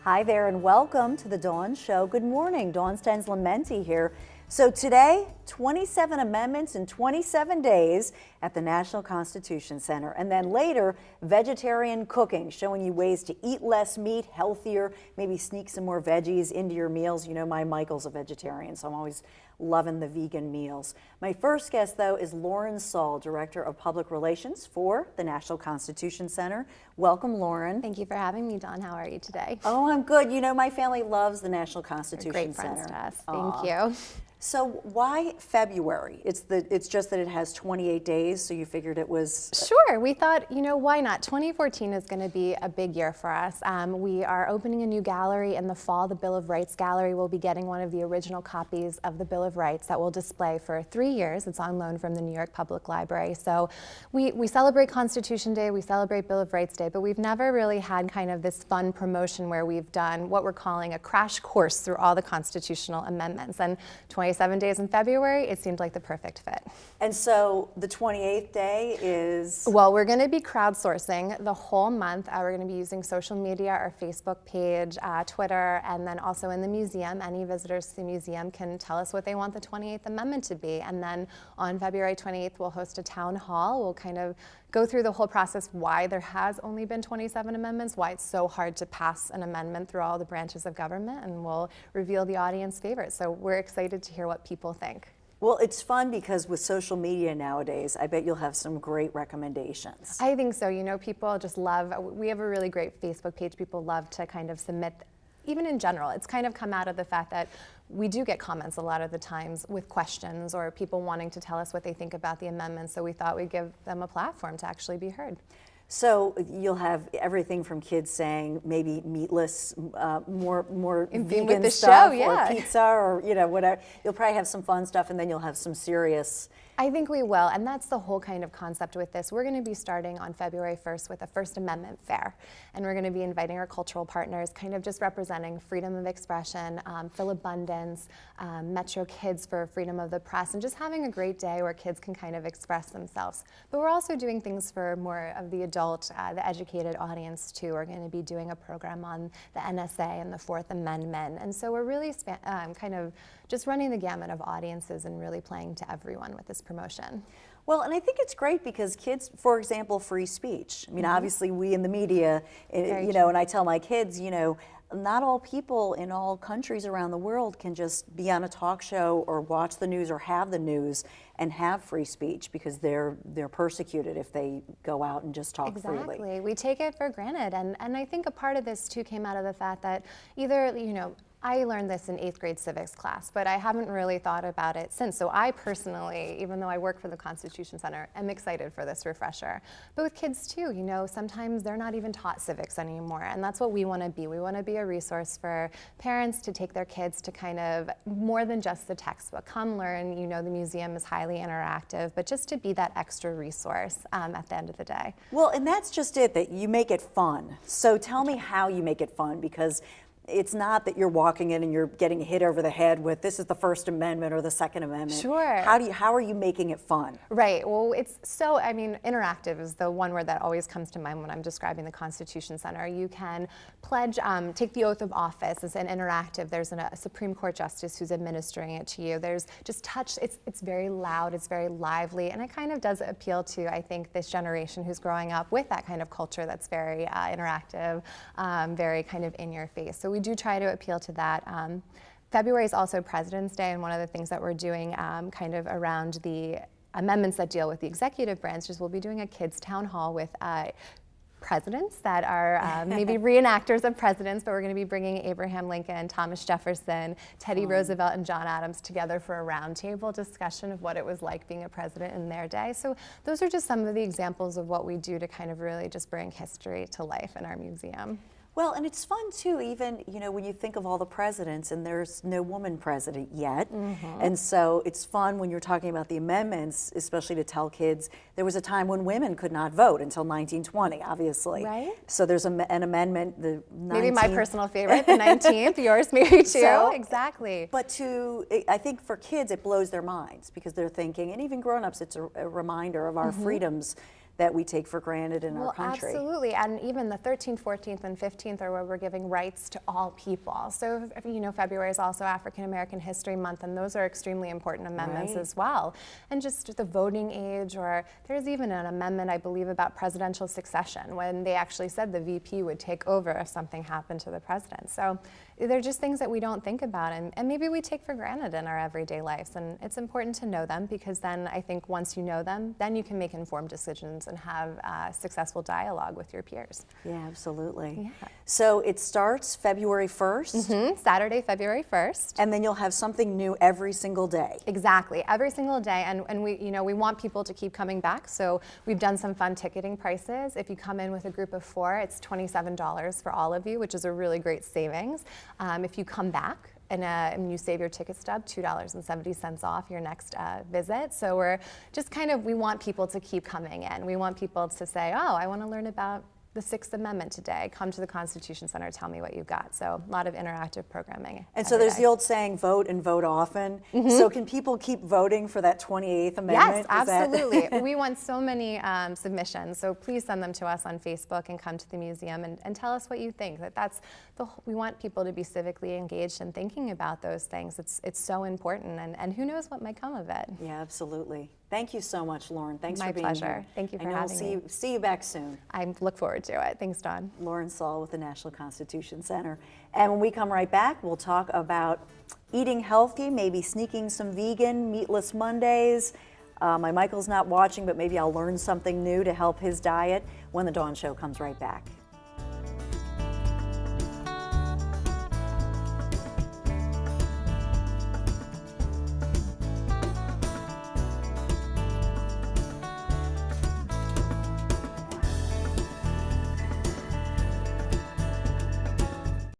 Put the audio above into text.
Hi there and welcome to the Dawn Show. Good morning, Dawn Stensland-Menti here. So today, 27 amendments in 27 days at the National Constitution Center. And then later, vegetarian cooking, showing you ways to eat less meat, healthier, maybe sneak some more veggies into your meals. You know, my Michael's a vegetarian, so I'm always loving the vegan meals. My first guest, though, is Lauren Saul, Director of Public Relations for the National Constitution Center. Welcome, Lauren. Thank you for having me, Dawn. How are you today? Oh, I'm good. You know, my family loves the National Constitution Great Center. friends to us. Thank you. So why February? It's just that it has 28 days, so you figured it was... Sure. We thought, you know, why not? 2014 is going to be a big year for us. We are opening a new gallery in the fall. The Bill of Rights Gallery will be getting one of the original copies of the Bill of Rights that we'll display for 3 years. It's on loan from the New York Public Library. So we celebrate Constitution Day, we celebrate Bill of Rights Day, but we've never really had kind of this fun promotion where we've done what we're calling a crash course through all the constitutional amendments. And 27 days in February, it seemed like the perfect fit. And so the 28th day is... Well, we're going to be crowdsourcing the whole month. We're going to be using social media, our Facebook page, Twitter, and then also in the museum. Any visitors to the museum can tell us what they want the 28th Amendment to be. And then on February 28th, we'll host a town hall. We'll kind of go through the whole process, why there has only been 27 amendments, why it's so hard to pass an amendment through all the branches of government, and we'll reveal the audience favorites. So we're excited to hear what people think. Well, it's fun because with social media nowadays, I bet you'll have some great recommendations. I think so. You know, people just love, we have a really great Facebook page. People love to kind of submit, even in general, it's kind of come out of the fact that we do get comments a lot of the times with questions or people wanting to tell us what they think about the amendments, so we thought we'd give them a platform to actually be heard. So you'll have everything from kids saying maybe meatless, more In vegan with the stuff, show, yeah. or pizza, or you know, whatever. You'll probably have some fun stuff, and then you'll have some serious. I think we will, and that's the whole kind of concept with this. We're going to be starting on February 1st with a First Amendment fair, and we're going to be inviting our cultural partners, kind of just representing freedom of expression, Phil Abundance, Metro Kids for freedom of the press, and just having a great day where kids can kind of express themselves. But we're also doing things for more of the adult, the educated audience too. We're going to be doing a program on the NSA and the Fourth Amendment, and so we're really kind of just running the gamut of audiences and really playing to everyone with this promotion. Well, and I think it's great because kids, for example, free speech. I mean, obviously we in the media, you know, and I tell my kids, you know, not all people in all countries around the world can just be on a talk show or watch the news or have the news and have free speech because they're persecuted if they go out and just talk freely. Exactly. We take it for granted. And I think a part of this too came out of the fact that either, you know, I learned this in 8th grade civics class, but I haven't really thought about it since. So I personally, even though I work for the Constitution Center, am excited for this refresher. But with kids too, you know, sometimes they're not even taught civics anymore, and that's what we want to be. We want to be a resource for parents to take their kids to kind of more than just the textbook. Come learn, you know, the museum is highly interactive, but just to be that extra resource at the end of the day. Well, and that's just it, that you make it fun. So tell me how you make it fun, because it's not that you're walking in and you're getting hit over the head with this is the First Amendment or the Second Amendment. Sure. How are you making it fun? Right. Well, it's so, I mean, interactive is the one word that always comes to mind when I'm describing the Constitution Center. You can pledge, take the oath of office. It's an interactive. There's a Supreme Court justice who's administering it to you. There's just touch. It's very loud. It's very lively, and it kind of does appeal to, I think, this generation who's growing up with that kind of culture that's very interactive, very kind of in your face. So we do try to appeal to that. February is also President's Day, and one of the things that we're doing kind of around the amendments that deal with the executive branch is we'll be doing a kids' town hall with presidents that are maybe reenactors of presidents, but we're going to be bringing Abraham Lincoln, Thomas Jefferson, Teddy Roosevelt, and John Adams together for a roundtable discussion of what it was like being a president in their day. So those are just some of the examples of what we do to kind of really just bring history to life in our museum. Well, and it's fun too, even, you know, when you think of all the presidents, and there's no woman president yet. And so it's fun when you're talking about the amendments, especially to tell kids there was a time when women could not vote until 1920, obviously. Right. So there's an amendment, the 19th. Maybe my personal favorite, the 19th, yours maybe too. So, exactly. But I think for kids it blows their minds because they're thinking, and even grown-ups, it's a reminder of our freedoms that we take for granted in Well, our country. absolutely, and even the 13th, 14th, and 15th are where we're giving rights to all people. So, you know, February is also African American History Month, and those are extremely important amendments Right. as well. And just the voting age, or there's even an amendment, I believe, about presidential succession, when they actually said the VP would take over if something happened to the president. So they're just things that we don't think about, and maybe we take for granted in our everyday lives. And it's important to know them, because then I think once you know them, then you can make informed decisions and have successful dialogue with your peers. Yeah, absolutely. Yeah. So it starts February 1st, Saturday, February 1st. and then you'll have something new every single day. Exactly, every single day, and we, you know, we want people to keep coming back. So we've done some fun ticketing prices. If you come in with a group of 4, it's $27 for all of you, which is a really great savings. If you come back and you save your ticket stub, $2.70 off your next visit. So we're just we want people to keep coming in. We want people to say, oh, I want to learn about the Sixth Amendment today. Come to the Constitution Center, tell me what you've got. So a lot of interactive programming. And so there's the old saying, vote and vote often. So can people keep voting for that 28th Amendment? Yes, Is that- absolutely. We want so many submissions, so please send them to us on Facebook and come to the museum and tell us what you think. We want people to be civically engaged and thinking about those things. It's so important, and who knows what might come of it. Yeah, absolutely. Thank you so much, Lauren. Thanks My for being pleasure. here. Thank you for I know having we'll me. see you back soon. I look forward to it. Thanks, Dawn. Lauren Saul with the National Constitution Center. And when we come right back, we'll talk about eating healthy, maybe sneaking some vegan, meatless Mondays. My Michael's not watching, but maybe I'll learn something new to help his diet when the Dawn Show comes right back.